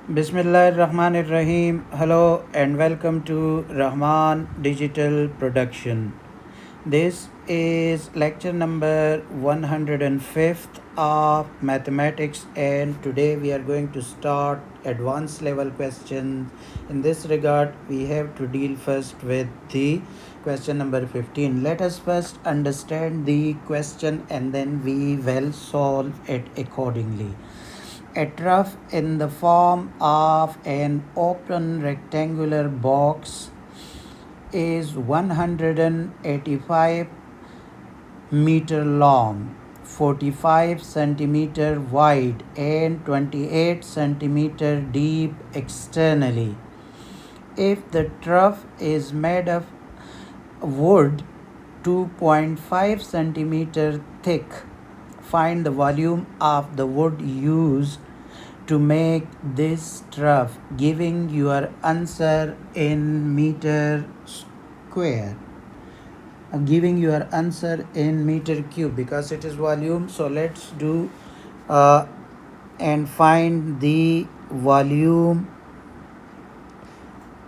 Bismillahirrahmanirrahim. Hello and welcome to Rahman Digital Production. This is lecture number 105th of mathematics, and today we are going to start advanced level questions. In this regard, we have to deal first with the question number 15. Let us first understand the question and then we will solve it accordingly. A trough in the form of an open rectangular box is 185 meter long, 45 centimeter wide and 28 centimeter deep externally. If the trough is made of wood 2.5 centimeter thick, find the volume of the wood used to make this trough, giving your answer in meter square. Giving your answer in meter cube because it is volume. So let's do and find the volume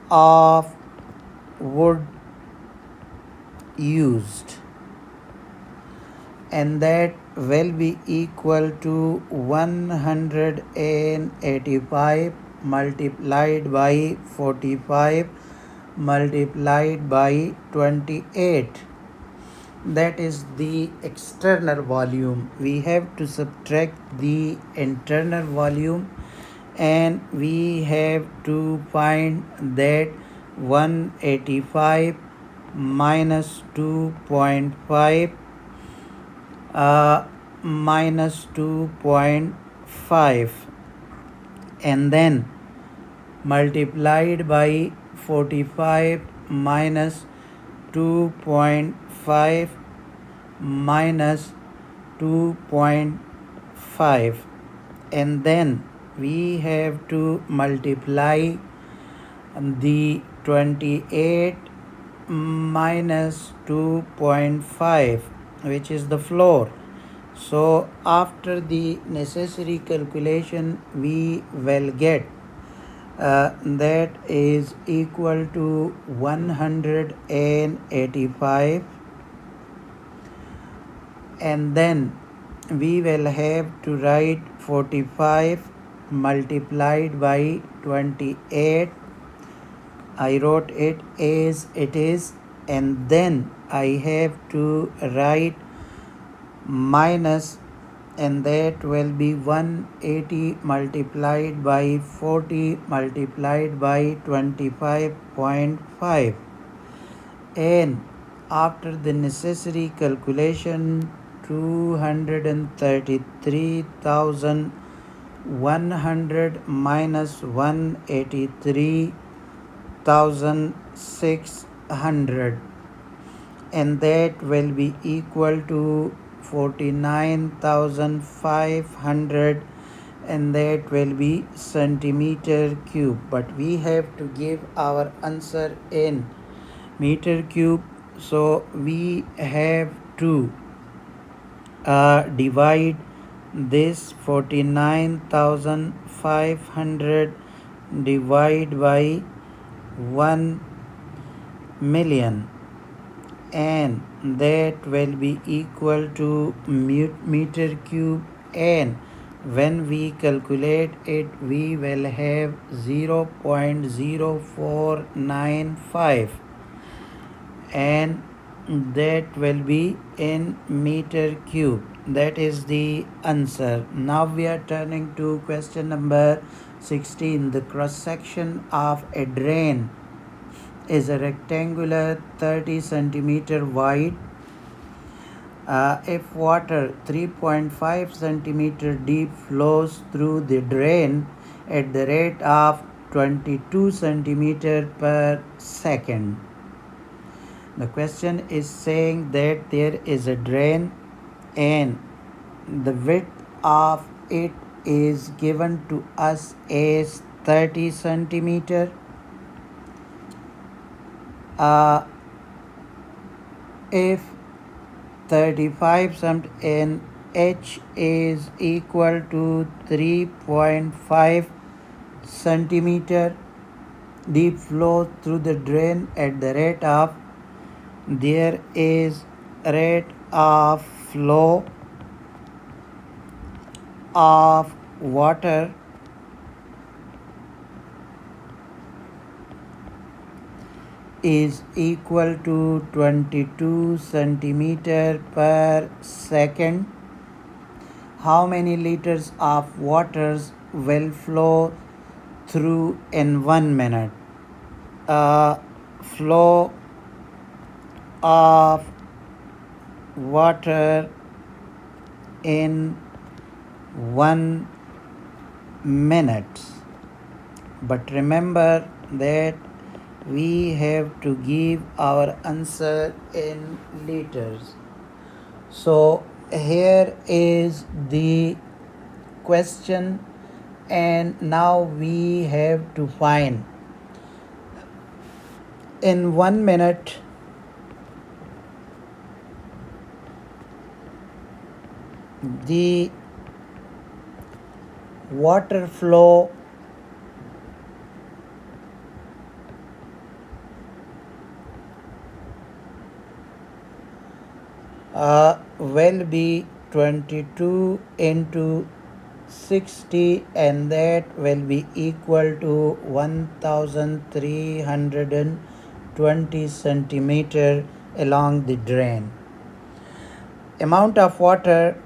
of wood used, and that will be equal to 185 multiplied by 45 multiplied by 28. That is the external volume. We have to subtract the internal volume and we have to find that 185 minus 2.5 minus 2.5 and then multiplied by 45 minus 2.5 minus 2.5, and then we have to multiply the 28 minus 2.5, which is the floor. So after the necessary calculation we will get that is equal to 185, and then we will have to write 45 multiplied by 28. I wrote it as it is, and then I have to write minus, and that will be 180 multiplied by 40 multiplied by 25.5, and after the necessary calculation 233,100 minus 183,600, and that will be equal to 49,500, and that will be centimeter cube. But we have to give our answer in meter cube, so we have to divide this 49,500 divide by 1 million, and that will be equal to meter cube, and when we calculate it we will have 0.0495, and that will be in meter cube. That is the answer. Now we are turning to question number 16. The cross section of a drain is a rectangular 30 centimeter wide. If water 3.5 centimeter deep flows through the drain at the rate of 22 centimeter per second. The question is saying that there is a drain and the width of it is given to us as 30 centimeter. If 35 and h is equal to 3.5 centimeter deep flow through the drain at the rate of there is rate of flow of water is equal to 22 centimeter per second. How many liters of waters will flow through in 1 minute? Flow of water in 1 minute. But remember that we have to give our answer in liters. So here is the question, and now we have to find in 1 minute the water flow will be 22 into 60, and that will be equal to 1320 centimeter along the drain. Amount of water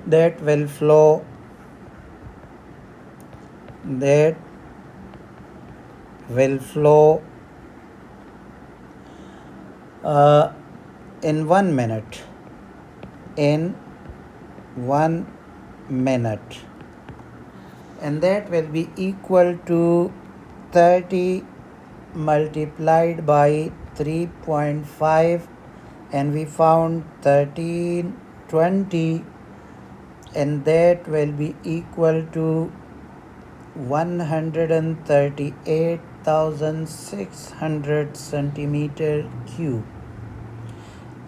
that will flow in 1 minute, and that will be equal to 30 multiplied by 3.5, and we found 1320, and that will be equal to 138,600 centimeter cube,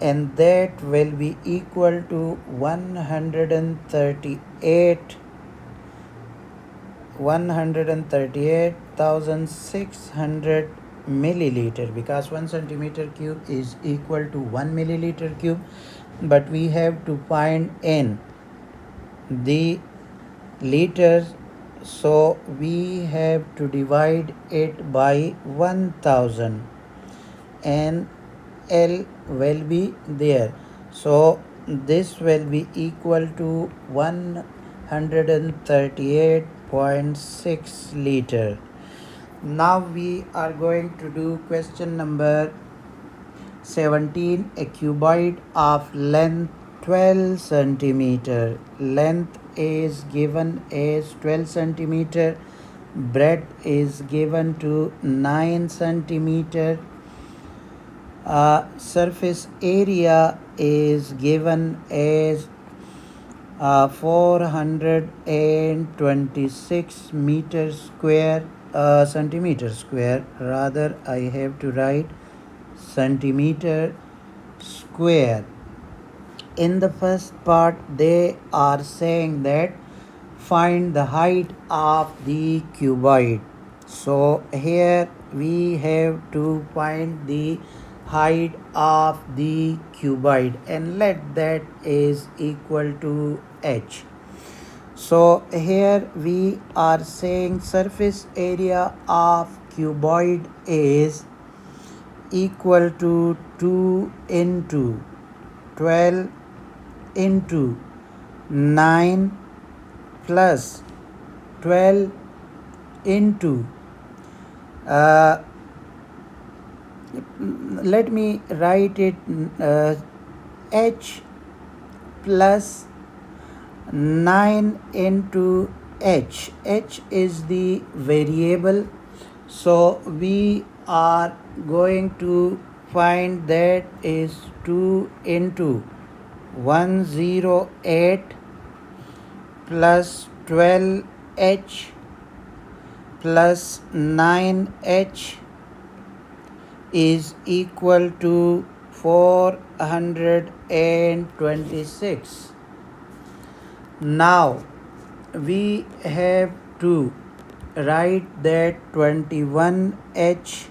and that will be equal to 138,600 milliliter, because 1 centimeter cube is equal to 1 milliliter cube, but we have to find in the liters, so we have to divide it by 1000, and L will be there, so this will be equal to 138.6 liter. Now we are going to do question number 17. A cuboid of length 12 centimeter. Length is given as 12 centimeter. Breadth is given to 9 centimeter. Surface area is given as 426 meters square, centimeter square, rather I have to write centimeter square. In the first part they are saying that find the height of the cuboid, so here we have to find the height of the cuboid, and let that is equal to h. So here we are saying surface area of cuboid is equal to 2 into 12 into 9 plus 12 into let me write it h plus 9 into h. H is the variable, so we are going to find that is 2 into 108 plus 12h plus 9h is equal to 426. Now we have to write that 21h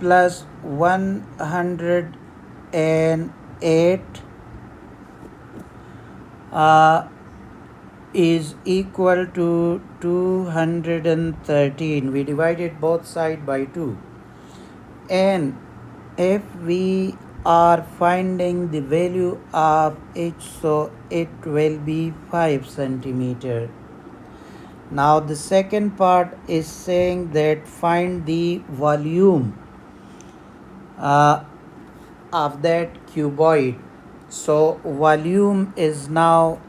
plus 108 is equal to 213. We divided both sides by 2. And if we are finding the value of h, so it will be 5 centimeter. Now the second part is saying that find the volume of that cuboid. So volume is now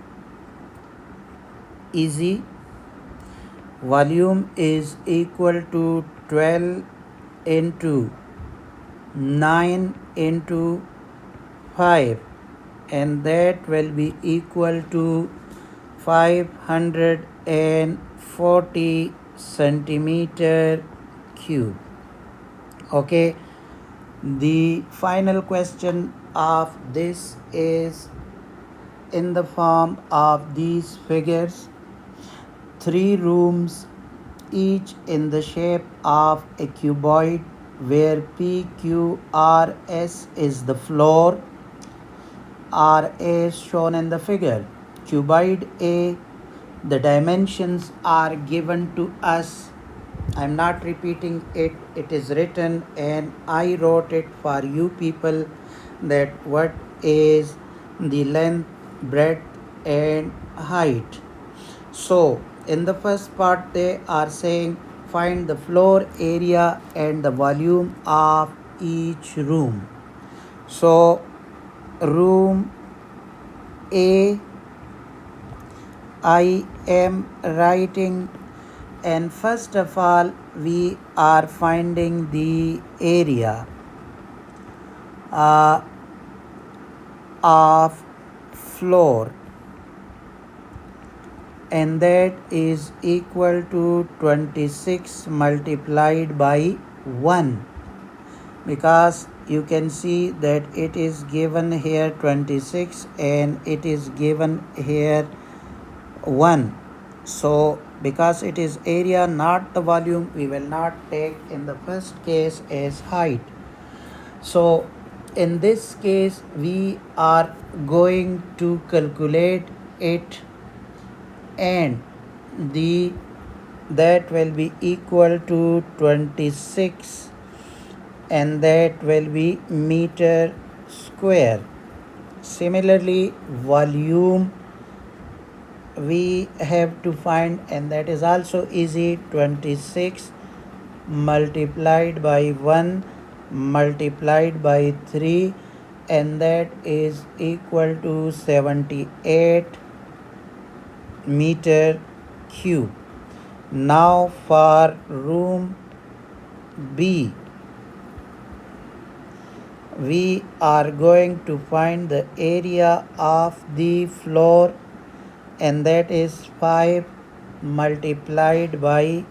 easy. Volume is equal to 12 into 9 into 5, and that will be equal to 540 centimeter cube. Okay, the final question of this is in the form of these figures. 3 rooms, each in the shape of a cuboid, where PQRS is the floor. RA is shown in the figure. Cuboid A, the dimensions are given to us. I am not repeating it, it is written and I wrote it for you people, that what is the length, breadth and height. So in the first part they are saying find the floor area and the volume of each room. So room A, I am writing, and first of all we are finding the area of floor, and that is equal to 26 multiplied by 1, because you can see that it is given here 26 and it is given here 1. So because it is area not the volume, we will not take in the first case as height. So in this case we are going to calculate it, and that will be equal to 26, and that will be meter square. Similarly volume we have to find, and that is also easy. 26 multiplied by 1 multiplied by 3, and that is equal to 78 meter cube. Now for room B, we are going to find the area of the floor, and that is 5 multiplied by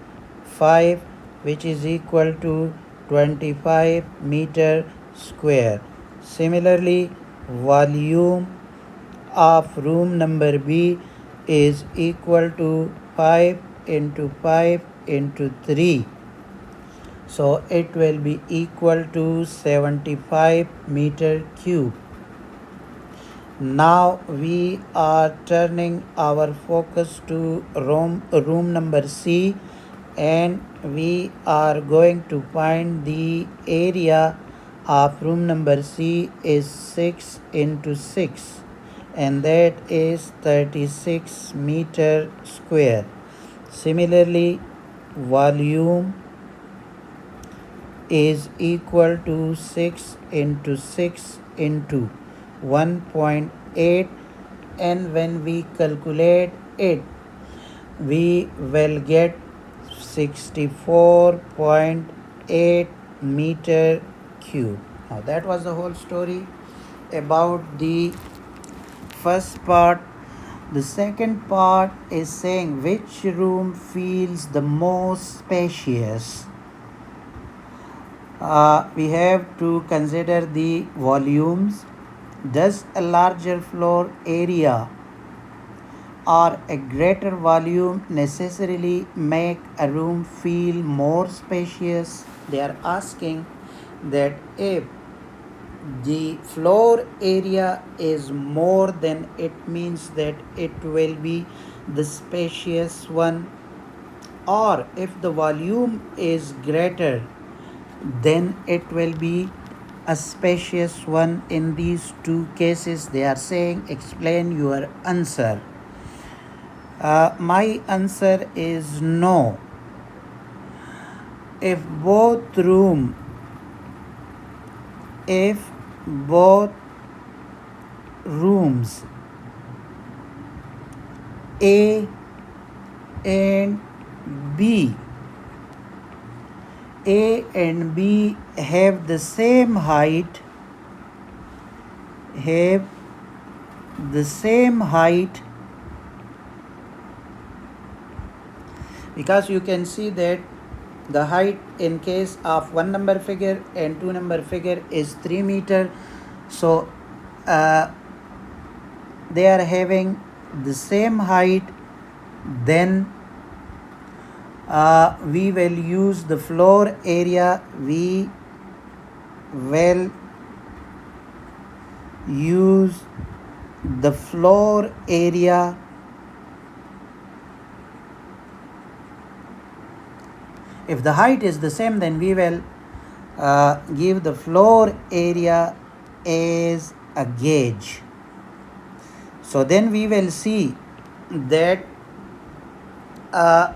5, which is equal to 25 meter square. Similarly volume of room number B is equal to 5 into 5 into 3, so it will be equal to 75 meter cube. Now we are turning our focus to room number C, and we are going to find the area of room number C is 6 into 6, and that is 36 meter square. Similarly volume is equal to 6 into 6 into 1.8, and when we calculate it we will get 64.8 meter cube. Now that was the whole story about the first part The second part is saying which room feels the most spacious. We have to consider the volumes. Does a larger floor area or a greater volume necessarily make a room feel more spacious? They are asking that if the floor area is more, then it means that it will be the spacious one, or if the volume is greater, then it will be a spacious one. In these two cases they are saying explain your answer. My answer is no. If both room if both rooms A and B A and B have the same height, because you can see that the height in case of 1 number figure and 2 number figure is 3 meter. So they are having the same height, then we will use the floor area. We will use the floor area if the height is the same, then we will give the floor area as a gauge. So then we will see that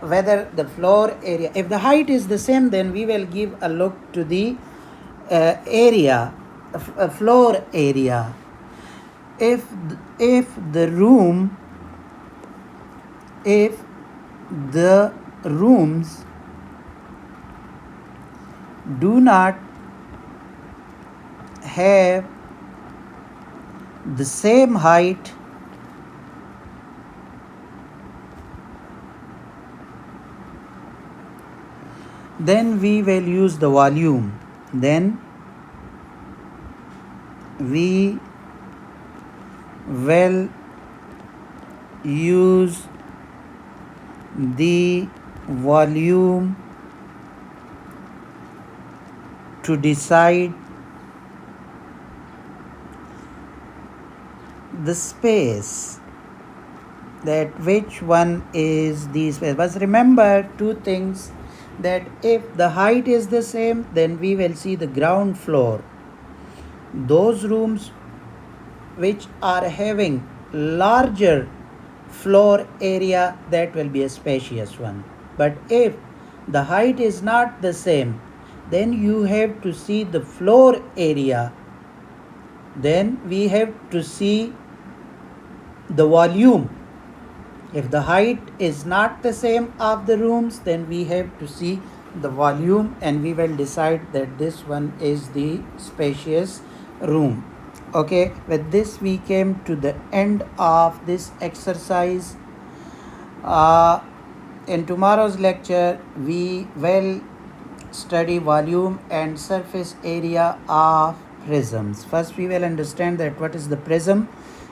whether the floor area, if the height is the same, then we will give a look to the floor area. If the rooms do not have the same height, then we will use the volume. Then we will use the volume to decide the space, that which one is the space. But remember two things, that if the height is the same, then we will see the ground floor. Those rooms which are having larger floor area, that will be a spacious one. But if the height is not the same, then you have to see the floor area. Then we have to see the volume. If the height is not the same of the rooms, then we have to see the volume, and we will decide that this one is the spacious room. Okay, with this we came to the end of this exercise. In tomorrow's lecture we will study volume and surface area of prisms. First we will understand that what is the prism,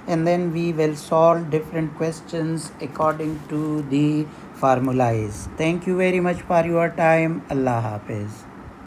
and then we will solve different questions according to the formulas. Thank you very much for your time. Allah Hafiz.